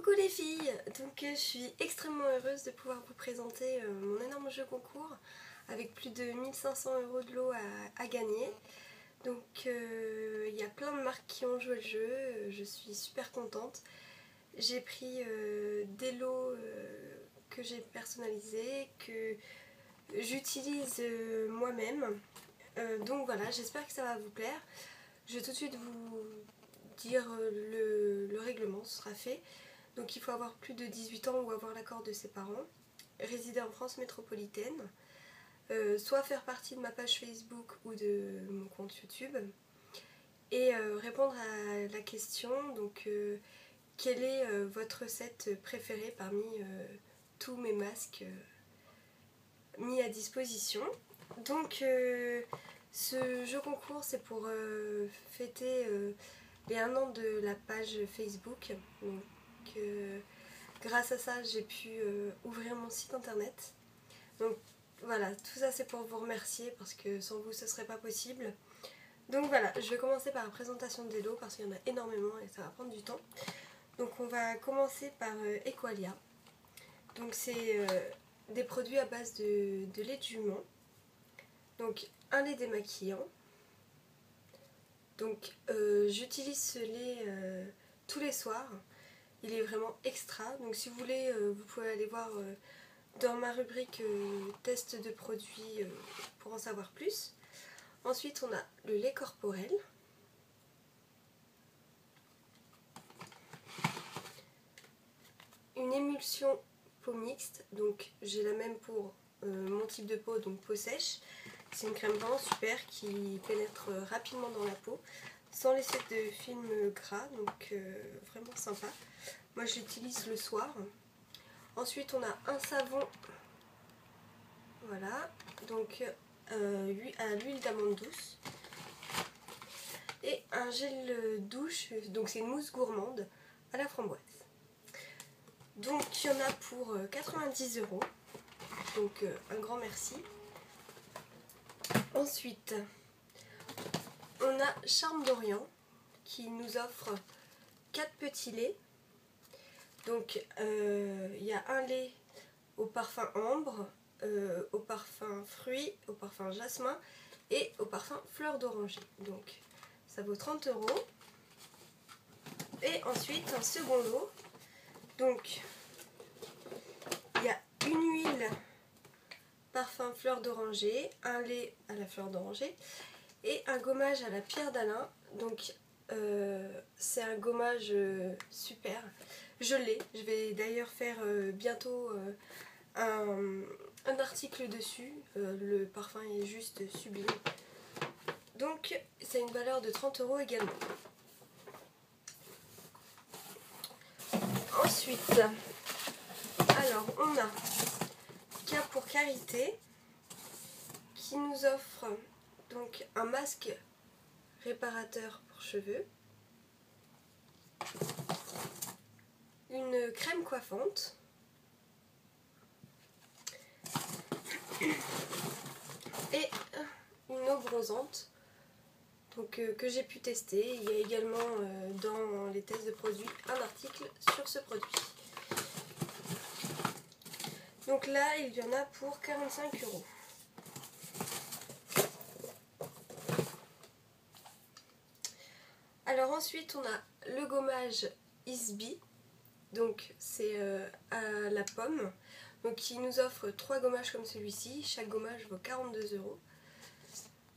Coucou les filles, donc je suis extrêmement heureuse de pouvoir vous présenter mon énorme jeu concours avec plus de 1500 € de lot à gagner. Donc il y a plein de marques qui ont joué le jeu, je suis super contente. J'ai pris des lots que j'ai personnalisés, que j'utilise moi-même. Donc voilà, j'espère que ça va vous plaire. Je vais tout de suite vous dire le règlement, ce sera fait. Donc il faut avoir plus de 18 ans ou avoir l'accord de ses parents, résider en France métropolitaine, soit faire partie de ma page Facebook ou de mon compte YouTube, et répondre à la question, donc quelle est votre recette préférée parmi tous mes masques mis à disposition. Donc ce jeu concours, c'est pour fêter les 1 an de la page Facebook. Donc grâce à ça, j'ai pu ouvrir mon site internet. Donc voilà, tout ça c'est pour vous remercier parce que sans vous ce serait pas possible. Donc voilà, je vais commencer par la présentation des lots parce qu'il y en a énormément et ça va prendre du temps. Donc on va commencer par Equalia. Donc c'est des produits à base de lait de jument. Donc un lait démaquillant. Donc j'utilise ce lait tous les soirs. Il est vraiment extra. Donc si vous voulez, vous pouvez aller voir dans ma rubrique test de produits pour en savoir plus. Ensuite on a le lait corporel. Une émulsion peau mixte, donc j'ai la même pour mon type de peau, donc peau sèche. C'est une crème vraiment super qui pénètre rapidement dans la peau sans laisser de film gras, donc vraiment sympa. Moi je l'utilise le soir. Ensuite on a un savon, voilà, donc à l'huile d'amande douce. Et un gel douche, donc c'est une mousse gourmande à la framboise. Donc il y en a pour 90 €, donc un grand merci. Ensuite, on a Charme d'Orient qui nous offre 4 petits laits. Donc il y a un lait au parfum ambre, au parfum fruits, au parfum jasmin et au parfum fleur d'oranger. Donc ça vaut 30 €. Et ensuite un second lot. Donc il y a une huile parfum fleur d'oranger, un lait à la fleur d'oranger et un gommage à la pierre d'Alain. Donc c'est un gommage super. Je l'ai. Je vais d'ailleurs faire bientôt un article dessus. Le parfum est juste sublime. Donc c'est une valeur de 30 € également. Ensuite, alors on a K pour Karité qui nous offre donc un masque réparateur pour cheveux, une crème coiffante et une eau bronzante, donc que j'ai pu tester. Il y a également dans les tests de produits un article sur ce produit. Donc là il y en a pour 45 €. Alors ensuite on a le gommage Isby, donc c'est à la pomme, donc qui nous offre 3 gommages comme celui-ci. Chaque gommage vaut 42 €.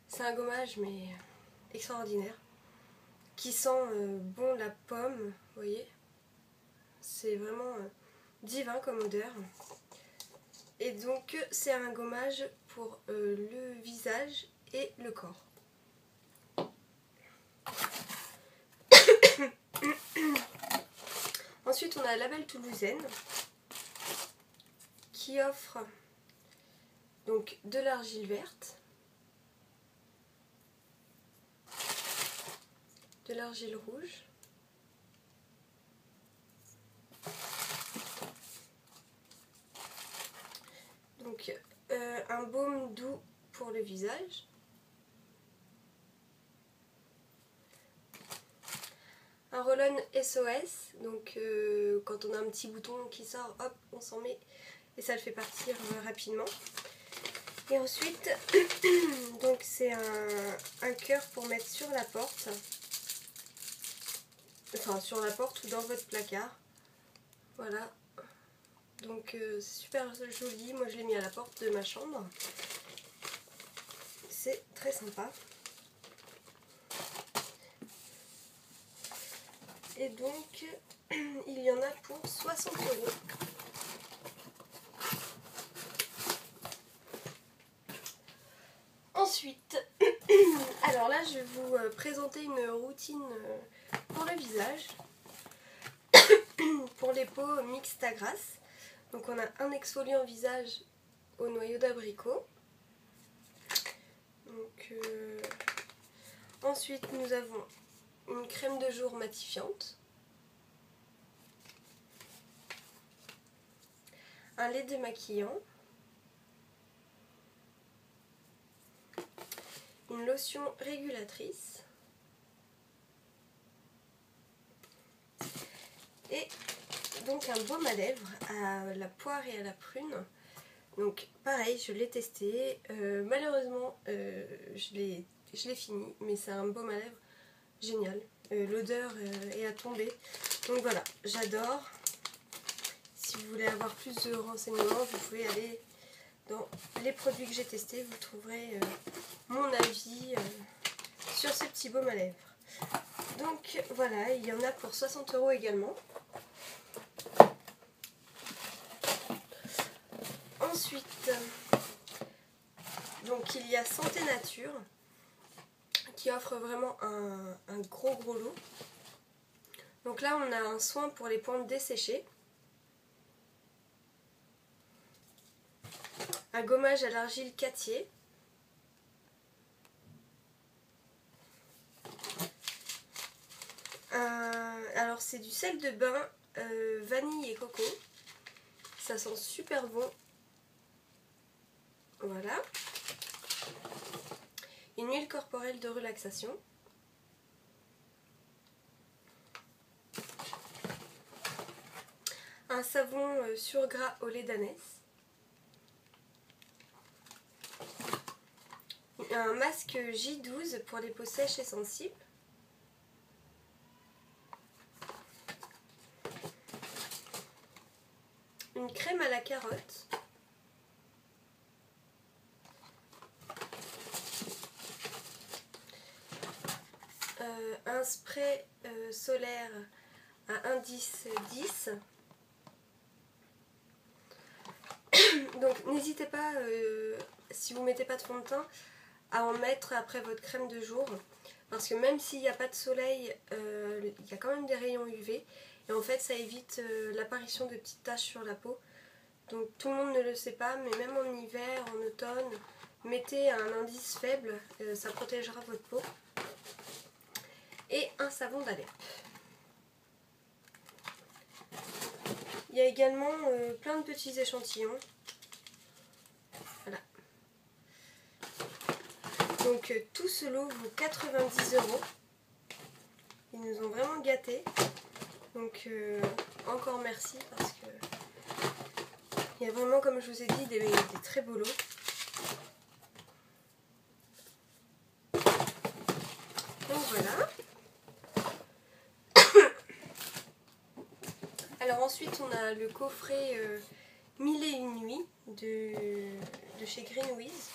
C'est un gommage mais extraordinaire, qui sent bon la pomme, vous voyez. C'est vraiment divin comme odeur. Et donc c'est un gommage pour le visage et le corps. Ensuite on a Label Toulousaine qui offre donc de l'argile verte, de l'argile rouge, donc un baume doux pour le visage, un roll-on SOS, donc quand on a un petit bouton qui sort, hop, on s'en met et ça le fait partir rapidement. Et ensuite, donc c'est un cœur pour mettre sur la porte, enfin sur la porte ou dans votre placard. Voilà, donc c'est super joli, moi je l'ai mis à la porte de ma chambre. C'est très sympa. Et donc, il y en a pour 60 €. Ensuite, alors là, je vais vous présenter une routine pour le visage. Pour les peaux mixtes à grasse. Donc on a un exfoliant visage au noyau d'abricot. Donc, ensuite, nous avons une crème de jour matifiante, un lait démaquillant, une lotion régulatrice et donc un baume à lèvres à la poire et à la prune. Donc pareil, je l'ai testé, malheureusement je l'ai fini, mais c'est un baume à lèvres génial, l'odeur est à tomber, donc voilà, j'adore. Si vous voulez avoir plus de renseignements, vous pouvez aller dans les produits que j'ai testés, vous trouverez mon avis sur ce petit baume à lèvres. Donc voilà, il y en a pour 60 € également. Ensuite, donc il y a Santé Nature qui offre vraiment un gros lot. Donc là on a un soin pour les pointes desséchées, un gommage à l'argile Cattier, alors c'est du sel de bain vanille et coco, ça sent super bon. Voilà, une huile corporelle de relaxation, un savon sur gras au lait d'ânesse, un masque J12 pour les peaux sèches et sensibles, une crème à la carotte, un spray solaire à indice 10. Donc n'hésitez pas, si vous ne mettez pas de fond de teint, à en mettre après votre crème de jour, parce que même s'il n'y a pas de soleil, il y a quand même des rayons UV et en fait ça évite l'apparition de petites taches sur la peau. Donc tout le monde ne le sait pas, mais même en hiver, en automne, mettez un indice faible, ça protégera votre peau. Et un savon d'alerte. Il y a également plein de petits échantillons. Voilà. Donc tout ce lot vaut 90 €. Ils nous ont vraiment gâtés. Donc encore merci parce que il y a vraiment, comme je vous ai dit, des très beaux lots. Donc voilà. Alors ensuite on a le coffret 1001 nuits de chez Greenwiz.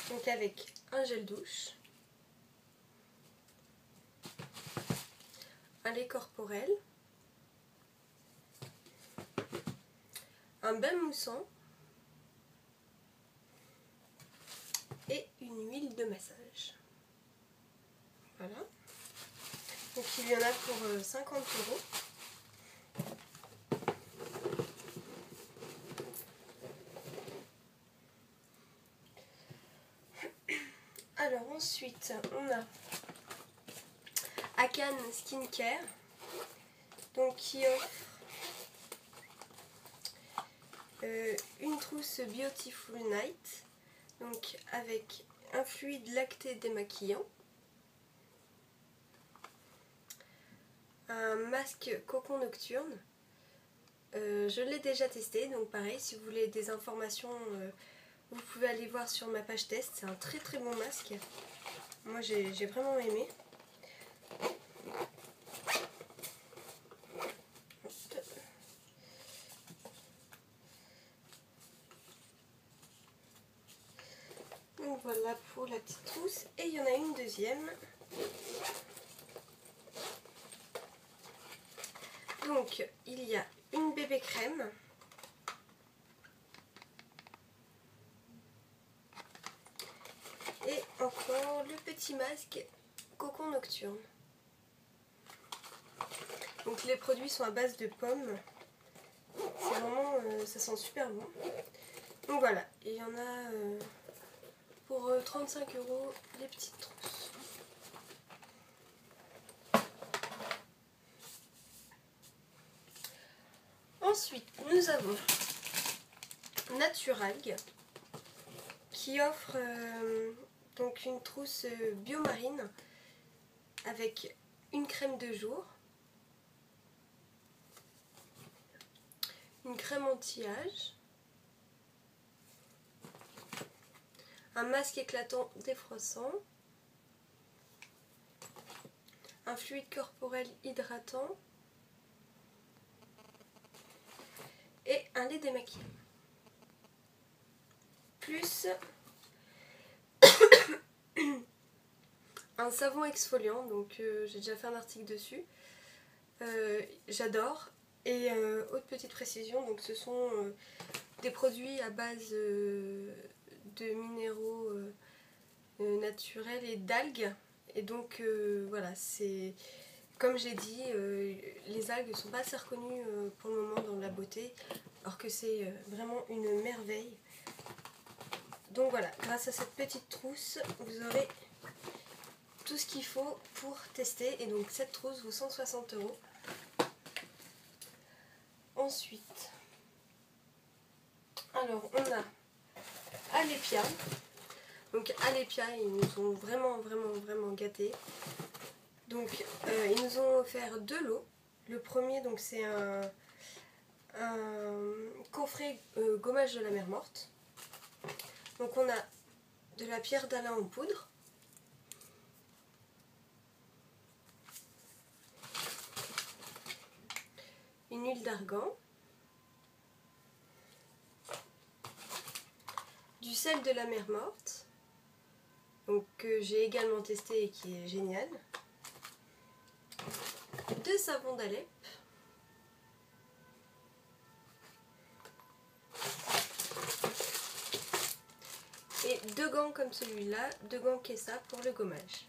Donc avec un gel douche, un lait corporel, un bain moussant et une huile de massage. Voilà. Donc il y en a pour 50 €. Alors ensuite on a Akan Skincare, donc qui offre une trousse Beautiful Night, donc avec un fluide lacté démaquillant, un masque cocon nocturne. Je l'ai déjà testé, donc pareil, si vous voulez des informations, vous pouvez aller voir sur ma page test. C'est un très très bon masque. Moi j'ai vraiment aimé. Donc voilà pour la petite trousse. Et il y en a une deuxième. Donc il y a une bébé crème. Et encore le petit masque cocon nocturne. Donc les produits sont à base de pommes. C'est vraiment, ça sent super bon. Donc voilà, il y en a pour 35 € les petites trousses. Ensuite, nous avons Naturalg qui offre donc une trousse biomarine avec une crème de jour, une crème anti-âge, un masque éclatant défroissant, un fluide corporel hydratant et un lait démaquillant. Plus un savon exfoliant, donc j'ai déjà fait un article dessus. J'adore. Et autre petite précision, donc ce sont des produits à base de minéraux naturels et d'algues. Et donc voilà, c'est comme j'ai dit, les algues ne sont pas assez reconnues pour le moment dans la beauté, alors que c'est vraiment une merveille. Donc voilà, grâce à cette petite trousse, vous aurez tout ce qu'il faut pour tester. Et donc cette trousse vaut 160 €. Ensuite, alors on a Alepia. Donc Alepia, ils nous ont vraiment gâtés. Donc ils nous ont offert 2 lots. Le premier, donc c'est un coffret gommage de la mer morte. Donc on a de la pierre d'Alain en poudre, une huile d'argan, du sel de la mer morte, donc que j'ai également testé et qui est génial, 2 savons d'Alep, et 2 gants comme celui-là, 2 gants Kessa pour le gommage.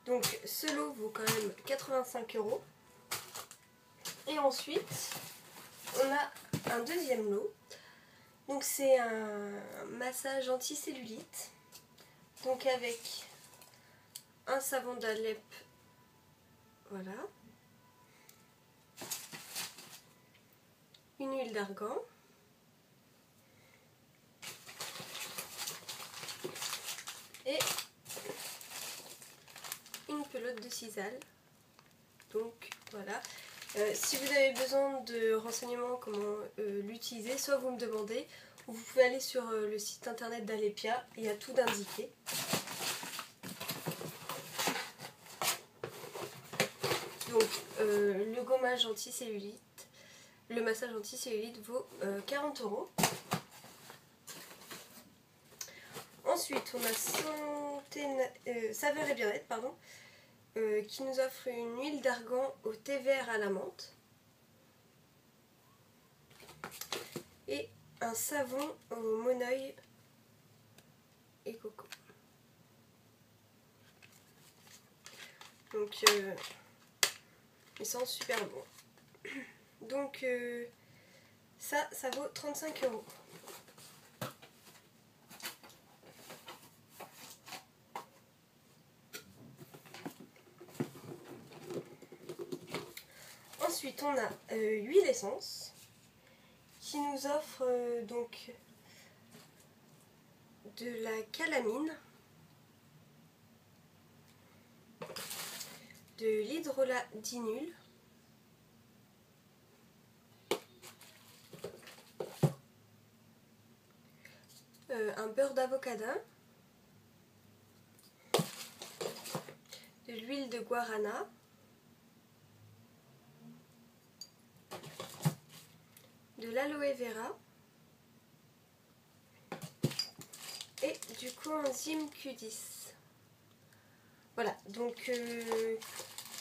Donc ce lot vaut quand même 85 €. Et ensuite, on a un deuxième lot. Donc c'est un massage anti-cellulite. Donc avec un savon d'Alep, voilà, une huile d'argan, et une pelote de sisal. Donc voilà. Si vous avez besoin de renseignements comment l'utiliser, soit vous me demandez, ou vous pouvez aller sur le site internet d'Alepia, il y a tout d'indiqué. Donc le gommage anti-cellulite, le massage anti-cellulite vaut 40 €. Ensuite, on a Saveur et Bien-être, pardon, qui nous offre une huile d'argan au thé vert à la menthe et un savon au monoeil et coco. Donc ils sont super bons. Donc ça vaut 35 €. Ensuite, on a huile essence qui nous offre donc de la calamine, de l'hydrolat d'inul, un beurre d'avocado, de l'huile de guarana, de l'aloe vera et du coenzyme Q10. Voilà, donc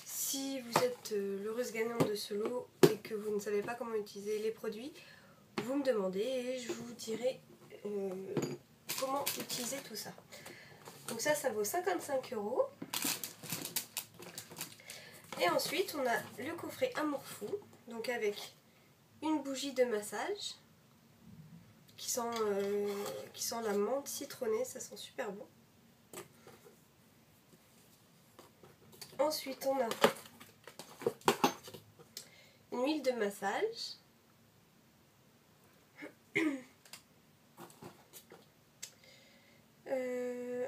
si vous êtes l'heureuse gagnante de ce lot et que vous ne savez pas comment utiliser les produits, vous me demandez et je vous dirai comment utiliser tout ça. Donc ça vaut 55 €. Et ensuite on a le coffret Amour Fou, donc avec une bougie de massage qui sent la menthe citronnée, ça sent super bon. Ensuite on a une huile de massage,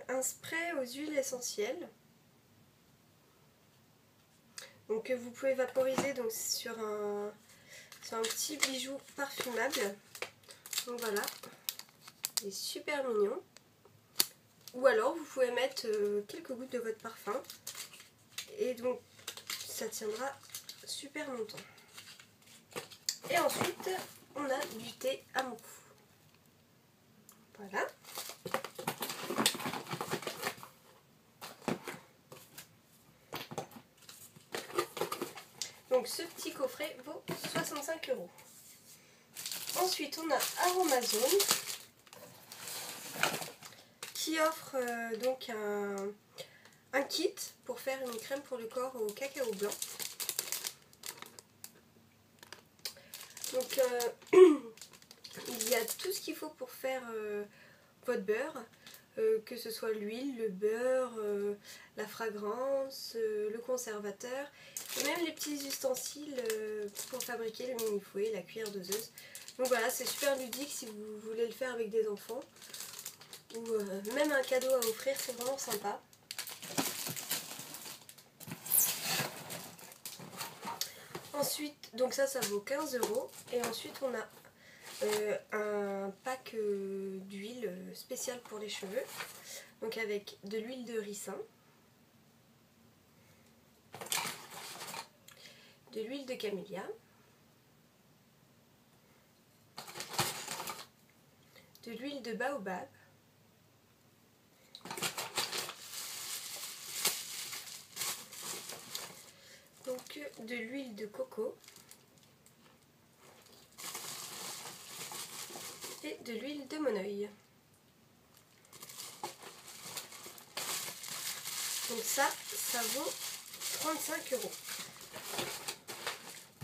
un spray aux huiles essentielles, donc que vous pouvez vaporiser donc sur un petit bijou parfumable. Donc voilà, il est super mignon. Ou alors vous pouvez mettre quelques gouttes de votre parfum et donc ça tiendra super longtemps. Et ensuite on a du thé Amour Fou. Voilà. Donc ce petit coffret vaut 65 €. Ensuite on a Aromazone qui offre donc un kit pour faire une crème pour le corps au cacao blanc. Donc il y a tout ce qu'il faut pour faire votre beurre, que ce soit l'huile, le beurre, la fragrance, le conservateur, et même les petits ustensiles pour fabriquer le mini fouet, la cuillère doseuse. Donc voilà, c'est super ludique si vous voulez le faire avec des enfants ou même un cadeau à offrir, c'est vraiment sympa. Ensuite, donc ça vaut 15 €. Et ensuite on a un pack d'huile spéciale pour les cheveux, donc avec de l'huile de ricin, de l'huile de camélia, de l'huile de baobab, donc de l'huile de coco et de l'huile de monoeil. Donc ça vaut 35 €.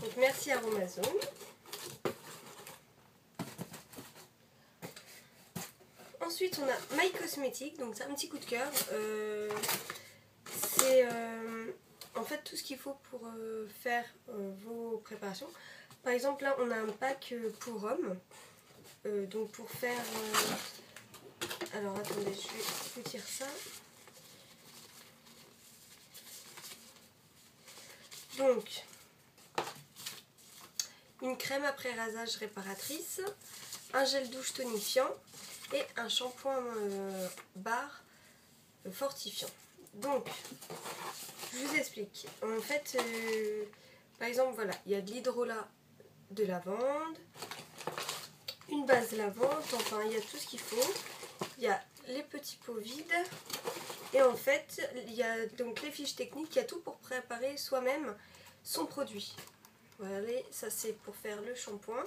Donc merci Aromazone. Ensuite on a My Cosmetics, donc c'est un petit coup de cœur. C'est en fait tout ce qu'il faut pour faire vos préparations. Par exemple là on a un pack pour hommes, donc pour faire... alors attendez, je vais vous dire ça. Donc une crème après rasage réparatrice, un gel douche tonifiant et un shampoing barre fortifiant. Donc je vous explique. En fait par exemple voilà, il y a de l'hydrolat de lavande, une base lavande, enfin il y a tout ce qu'il faut. Il y a les petits pots vides et en fait il y a donc les fiches techniques, il y a tout pour préparer soi-même son produit. Voilà, ça c'est pour faire le shampoing,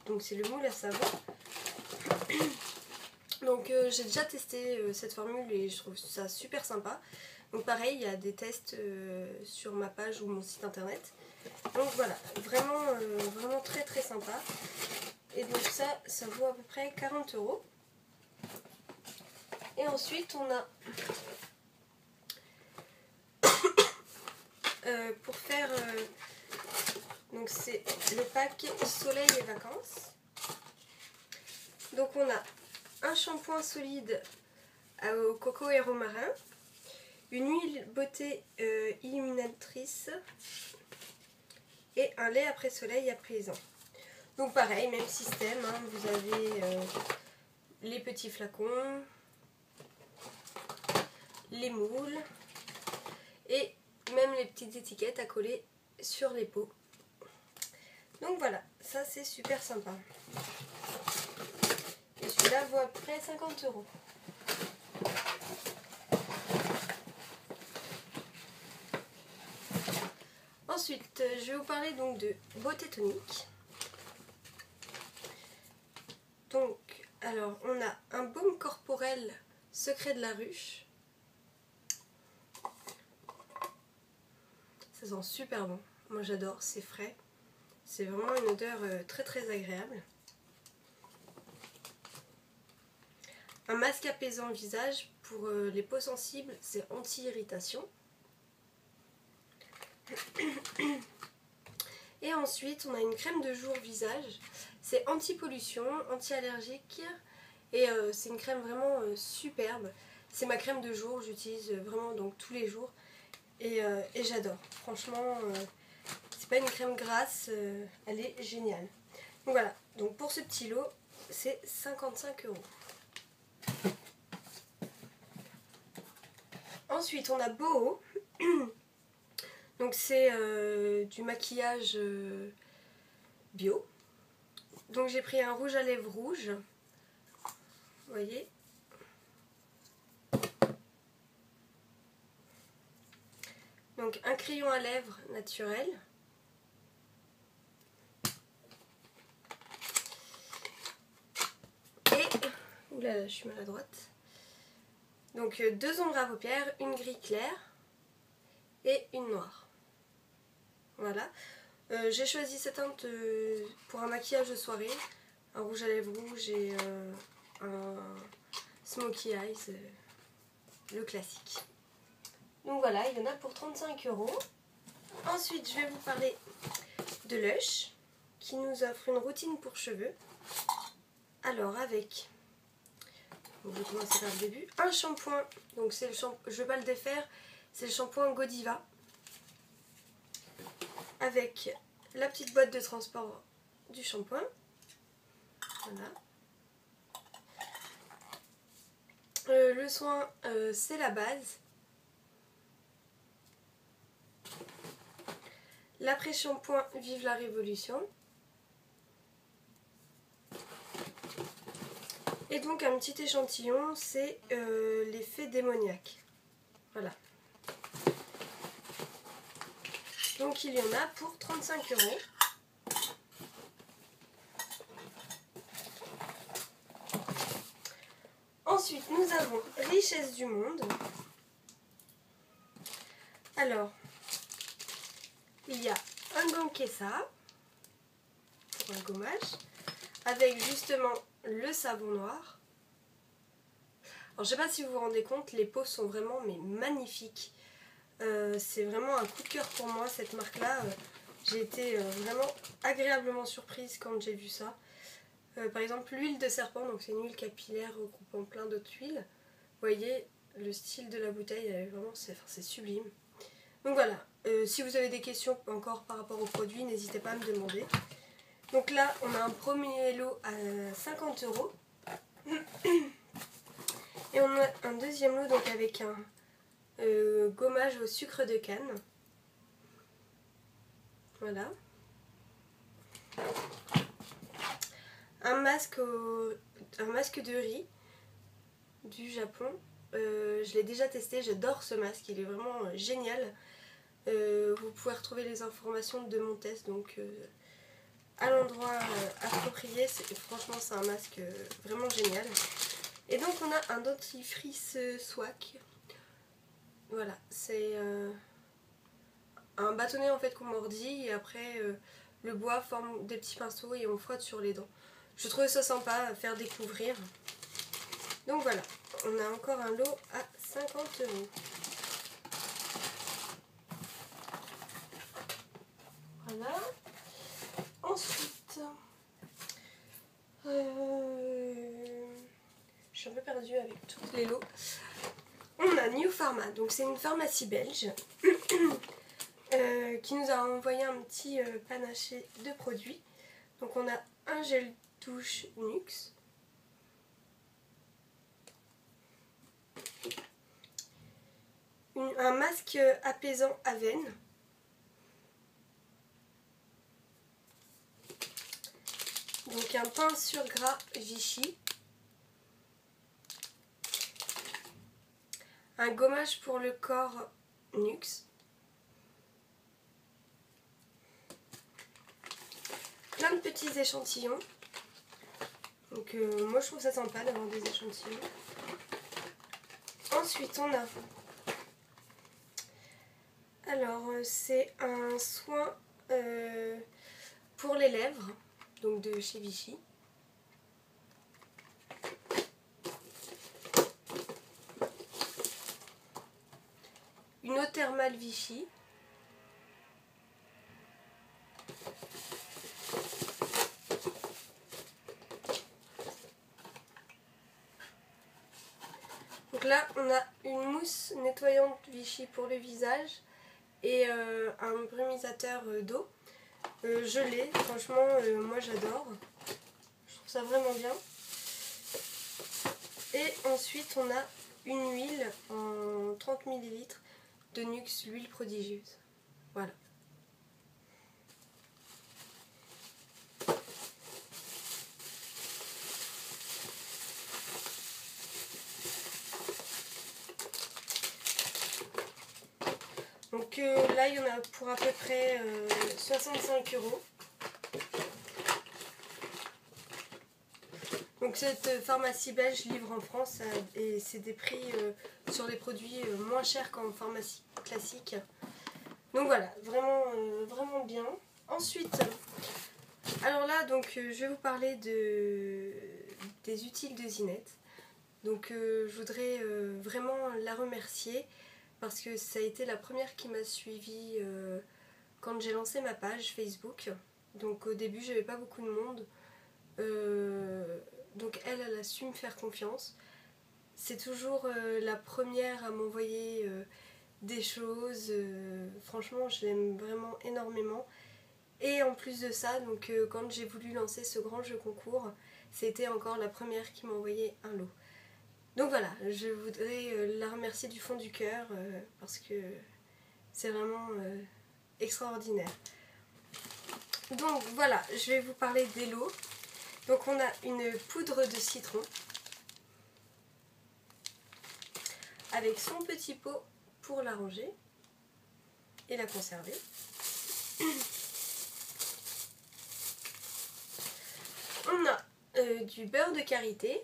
donc c'est le moule à savon. Donc j'ai déjà testé cette formule et je trouve ça super sympa. Donc pareil, il y a des tests sur ma page ou mon site internet. Donc voilà, vraiment, vraiment très très sympa. Et donc ça vaut à peu près 40 €. Et ensuite on a pour faire donc c'est le pack soleil et vacances. Donc on a un shampoing solide au coco et romarin, une huile beauté illuminatrice et un lait après soleil apaisant. Donc pareil, même système, hein, vous avez les petits flacons, les moules et même les petites étiquettes à coller sur les pots. Donc voilà, ça c'est super sympa. Et celui-là vaut à peu près 50 €. Ensuite, je vais vous parler donc de beauté tonique. Donc, alors, on a un baume corporel secret de la ruche. Ça sent super bon. Moi j'adore, c'est frais. C'est vraiment une odeur très très agréable. Un masque apaisant visage pour les peaux sensibles, c'est anti-irritation. Et ensuite, on a une crème de jour visage. C'est anti-pollution, anti-allergique. Et c'est une crème vraiment superbe. C'est ma crème de jour, j'utilise vraiment donc tous les jours. Et j'adore. Franchement, c'est pas une crème grasse, elle est géniale. Donc voilà, donc pour ce petit lot, c'est 55 €. Ensuite, on a Boho. Donc c'est du maquillage bio. Donc j'ai pris un rouge à lèvres rouge. Vous voyez. Donc un crayon à lèvres naturel. Et, oulala, je suis maladroite. Donc 2 ombres à paupières, une gris claire et une noire. Voilà. J'ai choisi cette teinte pour un maquillage de soirée. Un rouge à lèvres rouge et un smokey eyes, le classique. Donc voilà, il y en a pour 35 €. Ensuite, je vais vous parler de Lush, qui nous offre une routine pour cheveux. Alors avec, je vais commencer par le début, un shampoing. Donc c'est le shampoing, je ne vais pas le défaire, c'est le shampoing Godiva. Avec la petite boîte de transport du shampoing. Voilà. Le soin, c'est la base. L'après-shampoing Vive la Révolution. Et donc un petit échantillon, c'est l'effet démoniaque. Voilà. Donc il y en a pour 35 €. Ensuite, nous avons Richesse du Monde. Alors, il y a un Gankesa pour un gommage, avec justement le savon noir. Alors, je sais pas si vous vous rendez compte, les peaux sont vraiment mais magnifiques. C'est vraiment un coup de cœur pour moi, cette marque-là. J'ai été vraiment agréablement surprise quand j'ai vu ça. Par exemple, l'huile de serpent, donc c'est une huile capillaire regroupant plein d'autres huiles. Vous voyez, le style de la bouteille, vraiment, c'est sublime. Donc voilà, si vous avez des questions encore par rapport au produit, n'hésitez pas à me demander. Donc là, on a un premier lot à 50 €. Et on a un deuxième lot donc avec un gommage au sucre de canne. Voilà. Un masque de riz du Japon. Je l'ai déjà testé, j'adore ce masque, il est vraiment génial. Vous pouvez retrouver les informations de mon test donc à l'endroit approprié. Franchement, c'est un masque vraiment génial. Et donc on a un dentifrice Swak. Voilà, c'est un bâtonnet en fait qu'on mordit et après le bois forme des petits pinceaux et on frotte sur les dents. Je trouvais ça sympa à faire découvrir. Donc voilà, on a encore un lot à 50 €. Voilà. Ensuite, je suis un peu perdue avec tous les lots. On a a New Pharma, donc c'est une pharmacie belge qui nous a envoyé un petit panaché de produits. Donc on a un gel douche Nuxe, un masque apaisant Aven, donc un pain sur gras Vichy, un gommage pour le corps Nuxe, plein de petits échantillons. Donc moi je trouve ça sympa d'avoir des échantillons. Ensuite on a, alors c'est un soin pour les lèvres, donc de chez Vichy. Une eau thermale Vichy. Donc là on a une mousse nettoyante Vichy pour le visage et un brumisateur d'eau. Je l'ai, franchement moi j'adore. Je trouve ça vraiment bien. Et ensuite on a une huile en 30 ml de Nuxe, l'huile prodigieuse. Voilà. Donc là il y en a pour à peu près 65 €. Donc cette pharmacie belge livre en France et c'est des prix sur les produits moins chers qu'en pharmacie classique. Donc voilà, vraiment, vraiment bien. Ensuite, alors là donc je vais vous parler des utiles de Zinette. Donc je voudrais vraiment la remercier parce que ça a été la première qui m'a suivie quand j'ai lancé ma page Facebook. Donc au début j'avais pas beaucoup de monde. Donc elle a su me faire confiance. C'est toujours la première à m'envoyer des choses. Franchement, je l'aime vraiment énormément. Et en plus de ça, donc quand j'ai voulu lancer ce grand jeu concours, c'était encore la première qui m'a envoyé un lot. Donc voilà, je voudrais la remercier du fond du cœur parce que c'est vraiment extraordinaire. Donc voilà, je vais vous parler des lots. Donc on a une poudre de citron avec son petit pot pour la ranger et la conserver. On a du beurre de karité,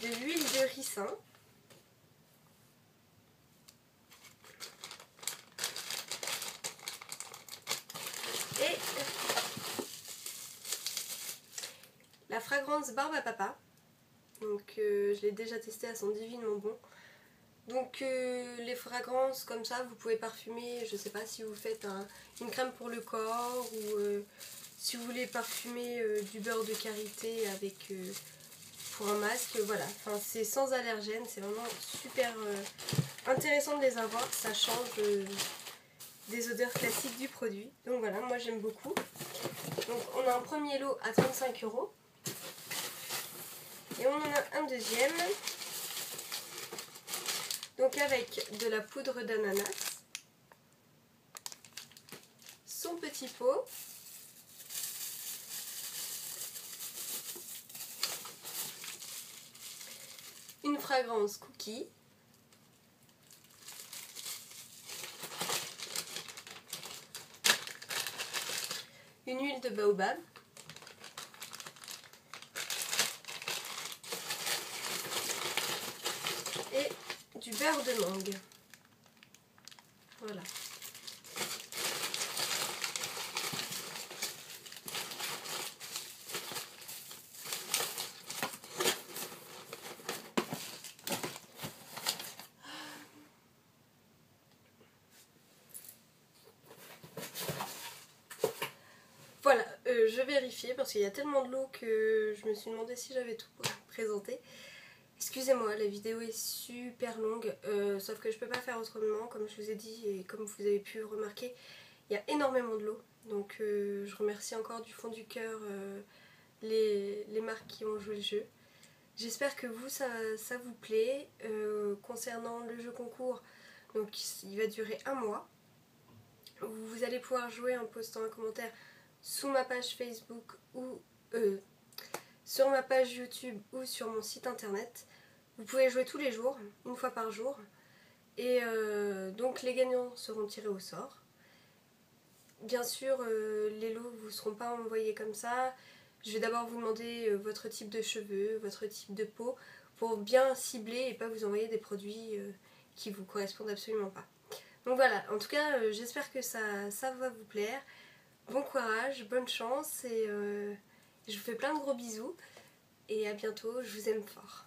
de l'huile de ricin, et la fragrance barbe à papa. Donc je l'ai déjà testé, elles sont divinement bon. Donc les fragrances comme ça, vous pouvez parfumer, je sais pas si vous faites une crème pour le corps ou si vous voulez parfumer du beurre de karité avec pour un masque, voilà. Enfin, c'est sans allergène, c'est vraiment super intéressant de les avoir, ça change des odeurs classiques du produit. Donc voilà, moi j'aime beaucoup. Donc on a un premier lot à 35 € et on en a un deuxième. Donc avec de la poudre d'ananas, son petit pot, une fragrance cookie, une huile de baobab, et du beurre de mangue. Voilà. Voilà, je vérifiais parce qu'il y a tellement de lots que je me suis demandé si j'avais tout présenté. Excusez-moi, la vidéo est super longue, sauf que je peux pas faire autrement, comme je vous ai dit et comme vous avez pu remarquer, il y a énormément de lots. Donc je remercie encore du fond du cœur les marques qui ont joué le jeu. J'espère que vous, ça vous plaît. Concernant le jeu concours, donc il va durer 1 mois. Vous allez pouvoir jouer en postant un commentaire sous ma page Facebook ou sur ma page YouTube ou sur mon site internet. Vous pouvez jouer tous les jours, une fois par jour. Et donc les gagnants seront tirés au sort. Bien sûr, les lots ne vous seront pas envoyés comme ça. Je vais d'abord vous demander votre type de cheveux, votre type de peau, pour bien cibler et pas vous envoyer des produits qui vous correspondent absolument pas. Donc voilà, en tout cas, j'espère que ça va vous plaire. Bon courage, bonne chance et je vous fais plein de gros bisous. Et à bientôt, je vous aime fort.